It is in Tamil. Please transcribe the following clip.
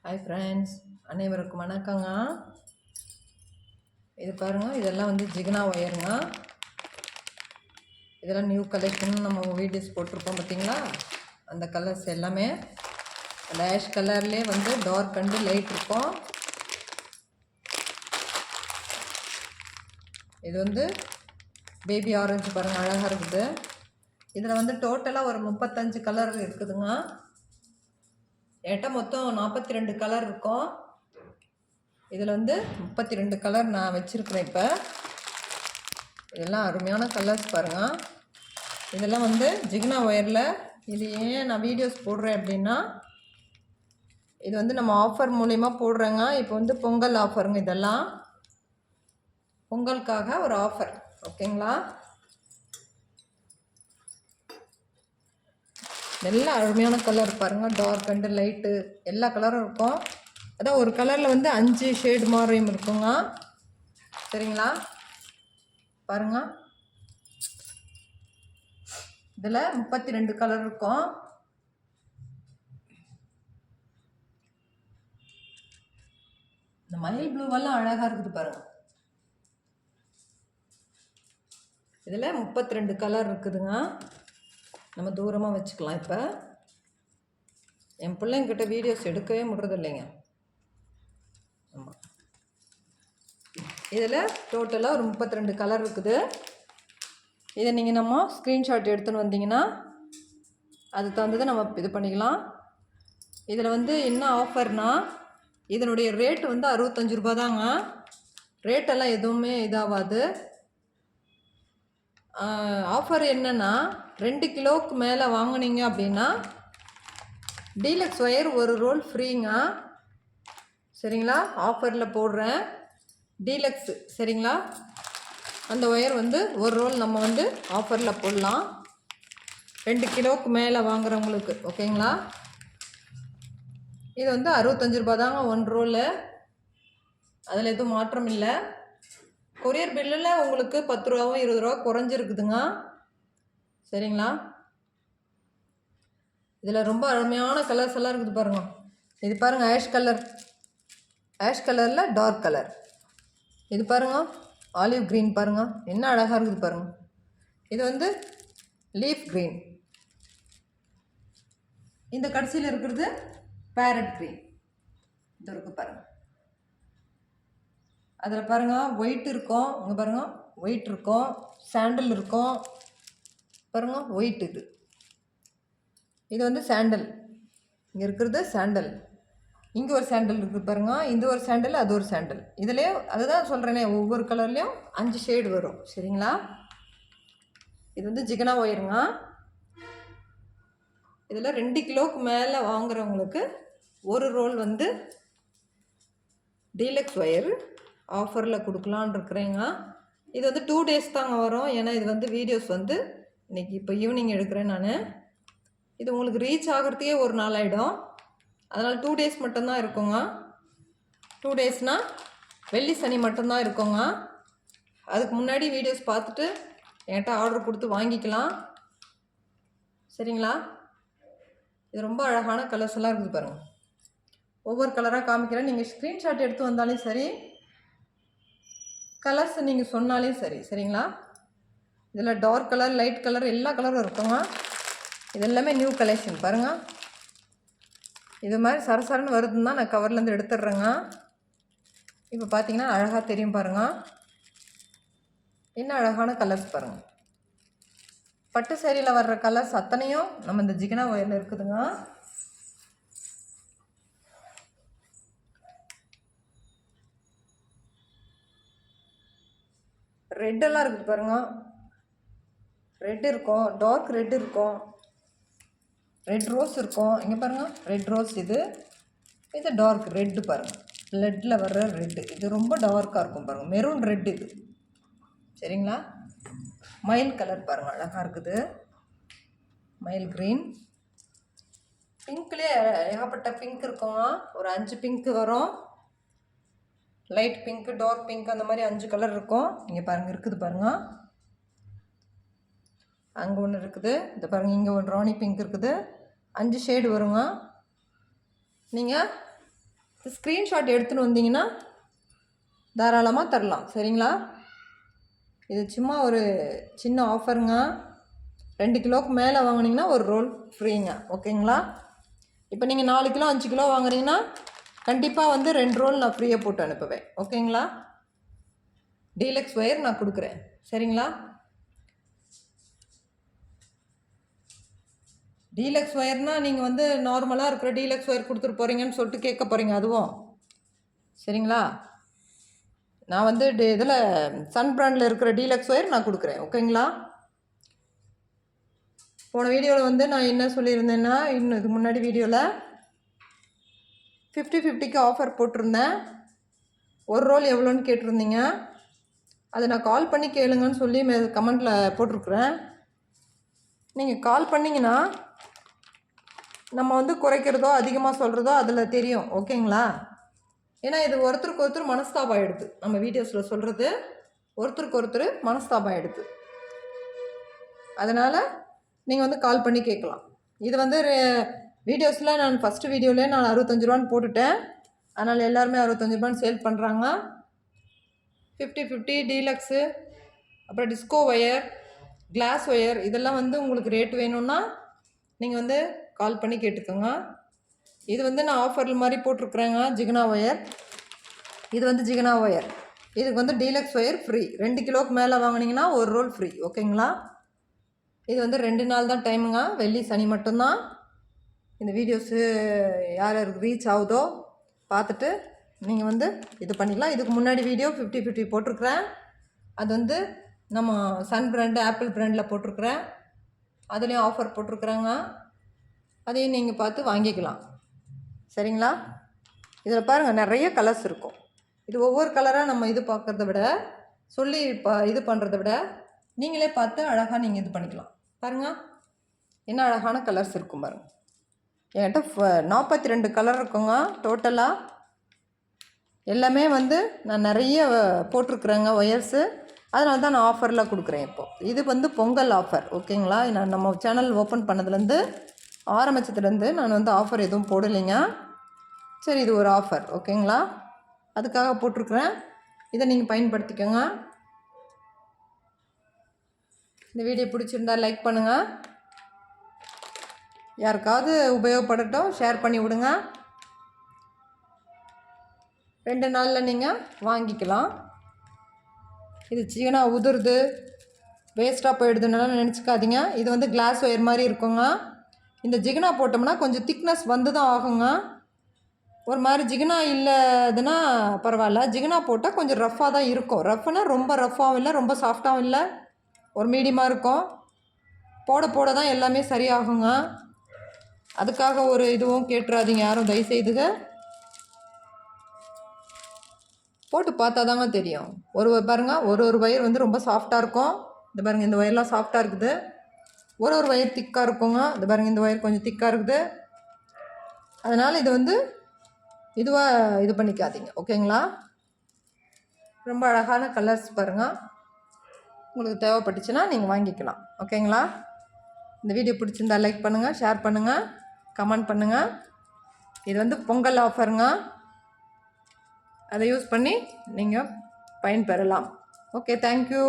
ஹாய் ஃப்ரெண்ட்ஸ், அனைவருக்கும் வணக்கங்க. இது பாருங்கள், இதெல்லாம் வந்து ஜிகினா ஒயருங்க. இதெல்லாம் நியூ கலெக்ஷன் நம்ம வீடியோஸ் போட்டிருப்போம் பார்த்தீங்களா. அந்த கலர்ஸ் எல்லாமே அந்த ஆஷ் கலர்லேயே வந்து டார்க் அண்டு லைட் இருக்கும். இது வந்து பேபி ஆரஞ்சு பாருங்கள், அழகாக இருக்குது. இதில் வந்து டோட்டலாக ஒரு 35 கலர் இருக்குதுங்க. என்கிட்ட மொத்தம் 42 கலர் இருக்கும். இதில் வந்து 32 கலர் நான் வச்சுருக்கிறேன். இப்போ இதெல்லாம் அருமையான கலர்ஸ் பாருங்கள். இதெல்லாம் வந்து ஜிகினா ஒயரில். இது ஏன் நான் வீடியோஸ் போடுறேன் அப்படின்னா, இது வந்து நம்ம ஆஃபர் மூலிமா போடுறேங்க. இப்போ வந்து பொங்கல் ஆஃபருங்க. இதெல்லாம் பொங்கலுக்காக ஒரு ஆஃபர், ஓகேங்களா. நல்லா அருமையான கலர் பாருங்கள், டார்க் அண்டு லைட்டு எல்லா கலரும் இருக்கும். அதான் ஒரு கலரில் வந்து 5 ஷேடு மாதிரியும் இருக்குங்க. சரிங்களா, பாருங்கள். இதில் 32 கலர் இருக்கும். இந்த மயில் ப்ளூவெல்லாம் அழகாக இருக்குது பாருங்கள். இதில் 32 கலர் இருக்குதுங்க. நம்ம தூரமாக வச்சுக்கலாம். இப்போ என் பிள்ளைங்கிட்ட வீடியோஸ் எடுக்கவே முடியறது இல்லைங்க. ஆமாம், இதில் டோட்டலாக ஒரு 32 கலர் இருக்குது. இதை நீங்கள் நம்ம ஸ்க்ரீன்ஷாட் எடுத்துன்னு வந்தீங்கன்னா அதுக்கு தகுந்ததை நம்ம இது பண்ணிக்கலாம். இதில் வந்து என்ன ஆஃபர்னால், இதனுடைய ரேட்டு வந்து 65 ரூபா தாங்க. ரேட்டெல்லாம் எதுவுமே இதாகாது. ஆஃபர் என்னென்னா, 2 கிலோவுக்கு மேலே வாங்கினீங்க அப்படின்னா டீலக்ஸ் ஒயர் ஒரு ரோல் ஃப்ரீங்க. சரிங்களா, ஆஃபரில் போடுறேன் டீலக்ஸு. சரிங்களா, அந்த ஒயர் வந்து ஒரு ரோல் நம்ம வந்து ஆஃபரில் போடலாம் 2 கிலோவுக்கு மேலே வாங்குறவங்களுக்கு, ஓகேங்களா. இது வந்து 65 ரூபா தாங்க 1 ரோலு. அதில் எதுவும் மாற்றம் இல்லை. கொரியர் பில்லில் உங்களுக்கு 10 ரூபாவும் 20 ரூபா குறைஞ்சிருக்குதுங்க. சரிங்களா, இதில் ரொம்ப அருமையான கலர்ஸ் எல்லாம் இருக்குது பாருங்கள். இது பாருங்கள், ஆஷ் கலர், ஆஷ் கலரில் டார்க் கலர். இது பாருங்கள், ஆலிவ் க்ரீன் பாருங்கள், என்ன அழகாக இருக்குது பாருங்கள். இது வந்து லீஃப் க்ரீன். இந்த கடைசியில் இருக்கிறது பேரட் க்ரீன். இது இருக்குது பாருங்கள். அதில் பாருங்கள் ஒயிட் இருக்கும், இங்கே பாருங்கள் ஒயிட் இருக்கும், சாண்டல் இருக்கும் பாருங்கள், ஒயிட். இது வந்து சாண்டல். இங்கே இருக்கிறது சாண்டல், இங்கே ஒரு சாண்டல் இருக்குது பாருங்கள், இந்த ஒரு சாண்டல், அது ஒரு சாண்டல். இதுலேயே அதுதான் சொல்கிறேனே, ஒவ்வொரு கலர்லேயும் 5 ஷேடு வரும். சரிங்களா, இது வந்து ஜிகினா ஒயருங்க. இதில் 2 கிலோவுக்கு மேலே வாங்குறவங்களுக்கு ஒரு ரோல் வந்து டீலக்ஸ் ஒயர் ஆஃபரில் கொடுக்கலான் இருக்கிறேங்க. இது வந்து 2 டேஸ் தாங்க வரும். ஏன்னா இது வந்து வீடியோஸ் வந்து இன்றைக்கி இப்போ ஈவினிங் எடுக்கிறேன் நான். இது உங்களுக்கு ரீச் ஆகிறதுக்கே ஒரு நாள் ஆகிடும். அதனால் 2 டேஸ் மட்டும்தான் இருக்குங்க. 2 டேஸ்னால் வெள்ளி சனி மட்டும்தான் இருக்குங்க. அதுக்கு முன்னாடி வீடியோஸ் பார்த்துட்டு என்கிட்ட ஆர்டர் கொடுத்து வாங்கிக்கலாம். சரிங்களா, இது ரொம்ப அழகான கலர்ஸ் எல்லாம் இருக்குது பாருங்கள். ஒவ்வொரு கலராக காமிக்கிறேன். நீங்கள் ஸ்க்ரீன்ஷாட் எடுத்து வந்தாலும் சரி, கலர்ஸ் நீங்கள் சொன்னாலே சரி. சரிங்களா, இதில் டார்க் கலர், லைட் கலர் எல்லா கலரும் இருக்குங்க. இது எல்லாமே நியூ கலெக்ஷன் பாருங்கள். இது மாதிரி சரசரன்னு வருதுன்னு தான் நான் கவர்லேருந்து எடுத்துடுறேங்க. இப்போ பார்த்தீங்கன்னா அழகாக தெரியும் பாருங்கள். என்ன அழகான கலர்ஸ் பாருங்கள். பட்டு சேரீயில் வர்ற கலர்ஸ் அத்தனையும் நம்ம இந்த ஜிகினா ஒயரில் இருக்குதுங்க. ரெட்டெல்லாம் இருக்குது பாருங்கள். ரெட் இருக்கும், டார்க் ரெட் இருக்கும், ரெட் ரோஸ் இருக்கும். இங்கே பாருங்கள், ரெட் ரோஸ். இது டார்க் ரெட்டு பாருங்கள், ரெட்டில் வர்ற ரெட்டு. இது ரொம்ப டார்க்காக இருக்கும் பாருங்கள், மெரூன் ரெட் இது. சரிங்களா, மயில் கலர் பாருங்கள், அழகாக இருக்குது, மயில் க்ரீன். பிங்க்லேயே ஏகப்பட்ட பிங்க் இருக்குங்க. ஒரு 5 பிங்க்கு வரும். லைட் பிங்க்கு, டார்க் பிங்க், அந்த மாதிரி 5 கலர் இருக்கும். இங்கே பாருங்கள் இருக்குது பாருங்கள். அங்கே ஒன்று இருக்குது, இது பாருங்கள், இங்கே ஒரு ராணி பிங்க் இருக்குது. 5 ஷேடு வருங்க. நீங்கள் ஸ்க்ரீன்ஷாட் எடுத்துன்னு வந்தீங்கன்னா தாராளமாக தரலாம். சரிங்களா? இது சும்மா ஒரு சின்ன ஆஃபருங்க. 2 கிலோவுக்கு மேலே வாங்கினீங்கன்னா ஒரு ரோல் ஃப்ரீங்க. ஓகேங்களா? இப்போ நீங்கள் 4 கிலோ 5 கிலோ வாங்குறீங்கன்னா கண்டிப்பாக வந்து 2 ரோல் நான் ஃப்ரீயாக போட்டு அனுப்புவேன். ஓகேங்களா? டீலக்ஸ் ஒயர் நான் கொடுக்குறேன். சரிங்களா? டீலக்ஸ் ஒயர்னால் நீங்கள் வந்து நார்மலாக இருக்கிற டீலக்ஸ் ஒயர் கொடுத்துட்டு போகிறீங்கன்னு சொல்லிட்டு கேட்க போகிறீங்க அதுவும். சரிங்களா? நான் வந்து இதில் சன் பிராண்டில் இருக்கிற டீலக்ஸ் ஒயர் நான் கொடுக்குறேன். ஓகேங்களா? போன வீடியோவில் வந்து நான் என்ன சொல்லியிருந்தேன்னா, இன்னும் இதுக்கு முன்னாடி வீடியோவில் 50-50க்கு ஆஃபர் போட்டிருந்தேன். ஒரு ரோல் எவ்வளோன்னு கேட்டிருந்தீங்க. அதை நான் கால் பண்ணி கேளுங்கன்னு சொல்லி கமெண்ட்டில் போட்டிருக்குறேன். நீங்கள் கால் பண்ணிங்கன்னா நம்ம வந்து குறைக்கிறதோ அதிகமாக சொல்கிறதோ அதில் தெரியும். ஓகேங்களா? ஏன்னா இது ஒருத்தருக்கு ஒருத்தர் மனஸ்தாபம் ஆகிடுது. நம்ம வீடியோஸில் சொல்கிறது ஒருத்தருக்கு ஒருத்தர் மனஸ்தாபம் ஆகிடுது. அதனால் நீங்கள் வந்து கால் பண்ணி கேட்கலாம். இது வந்து வீடியோஸில் நான் ஃபஸ்ட்டு வீடியோவிலே நான் 65 ரூபான்னு போட்டுட்டேன். அதனால் எல்லாருமே 65 ரூபான்னு சேல் பண்ணுறாங்க. 50-50 டீலக்ஸு, அப்புறம் டிஸ்கோ ஒயர், கிளாஸ் ஒயர், இதெல்லாம் வந்து உங்களுக்கு ரேட் வேணும்னா நீங்கள் வந்து கால் பண்ணி கேட்டுக்கோங்க. இது வந்து நான் ஆஃபரில் மாதிரி போட்டிருக்குறேங்க. ஜிகனா ஒயர், இது வந்து ஜிகனா ஒயர். இதுக்கு வந்து டீலக்ஸ் ஒயர் ஃப்ரீ. 2 கிலோவுக்கு மேலே வாங்கினீங்கன்னா ஒரு ரோல் ஃப்ரீ. ஓகேங்களா? இது வந்து 2 நாள் தான் டைமுங்க. வெள்ளி சனி மட்டும்தான். இந்த வீடியோஸு யார் யாருக்கு ரீச் ஆகுதோ பார்த்துட்டு நீங்கள் வந்து இது பண்ணிக்கலாம். இதுக்கு முன்னாடி வீடியோ 50-50 போட்டிருக்குறேன். அது வந்து நம்ம சன் பிராண்டு, ஆப்பிள் பிராண்டில் போட்டிருக்குறேன். அதுலேயும் ஆஃபர் போட்டிருக்குறாங்க. அதையும் நீங்கள் பார்த்து வாங்கிக்கலாம். சரிங்களா? இதில் பாருங்கள் நிறைய கலர்ஸ் இருக்கும். இது ஒவ்வொரு கலராக நம்ம இது பார்க்குறத விட சொல்லி இது பண்ணுறத விட நீங்களே பார்த்து அழகாக நீங்கள் இது பண்ணிக்கலாம். பாருங்கள் என்ன அழகான கலர்ஸ் இருக்கும் பாருங்கள். என்கிட்ட 42 கலர் இருக்குங்க டோட்டலாக. எல்லாமே வந்து நான் நிறைய போட்டிருக்குறேங்க ஒயர்ஸு. அதனால தான் நான் ஆஃபரில் கொடுக்குறேன். இப்போது இது வந்து பொங்கல் ஆஃபர். ஓகேங்களா? நான் நம்ம சேனல் ஓப்பன் பண்ணதுலேருந்து ஆரம்பித்ததுலேருந்து நான் வந்து ஆஃபர் எதுவும் போடலைங்க. சரி, இது ஒரு ஆஃபர். ஓகேங்களா? அதுக்காக போட்டிருக்குறேன். இதை நீங்கள் பயன்படுத்திக்கோங்க. இந்த வீடியோ பிடிச்சிருந்தா லைக் பண்ணுங்கள். யாருக்காவது உபயோகப்படட்டும், ஷேர் பண்ணி விடுங்க. 2 நாளில் நீங்கள் வாங்கிக்கலாம். இது சீனா உதிருது, வேஸ்ட்டாக போயிடுதுன்னு நினச்சிக்காதீங்க. இது வந்து கிளாஸ் ஒயர் மாதிரி இருக்குங்க. இந்த ஜிகனா போட்டோம்னா கொஞ்சம் திக்னஸ் வந்து தான் ஆகுங்க. ஒரு மாதிரி ஜிகனா இல்லைதுன்னா பரவாயில்ல. ஜிகனா போட்டால் கொஞ்சம் ரஃப்பாக தான் இருக்கும். ரஃப்னா ரொம்ப ரஃப்பாகவும் இல்லை, ரொம்ப சாஃப்டாகவும் இல்லை, ஒரு மீடியமாக இருக்கும். போட போட தான் எல்லாமே சரியாகுங்க. அதுக்காக ஒரு இதுவும் கேட்டுறாதீங்க யாரும் தயவுசெய்துங்க. போட்டு பார்த்தா தாங்க தெரியும். பாருங்கள், ஒரு ஒயர் வந்து ரொம்ப சாஃப்டாக இருக்கும். இந்த பாருங்கள், இந்த ஒயர்லாம் சாஃப்டாக இருக்குது. ஒரு ஒயர் திக்காக இருக்குங்க. இந்த பாருங்கள், இந்த ஒயர் கொஞ்சம் திக்காக இருக்குது. அதனால் இது வந்து இதுவாக இது பண்ணிக்காதீங்க. ஓகேங்களா? ரொம்ப அழகான கலர்ஸ் பாருங்கள். உங்களுக்கு தேவைப்பட்டுச்சுன்னா நீங்கள் வாங்கிக்கலாம். ஓகேங்களா? இந்த வீடியோ பிடிச்சிருந்தா லைக் பண்ணுங்கள், ஷேர் பண்ணுங்கள், கமெண்ட் பண்ணுங்கள். இது வந்து பொங்கல் ஆஃபருங்க. அதை யூஸ் பண்ணி நீங்கள் பயன்பெறலாம். Okay, thank you.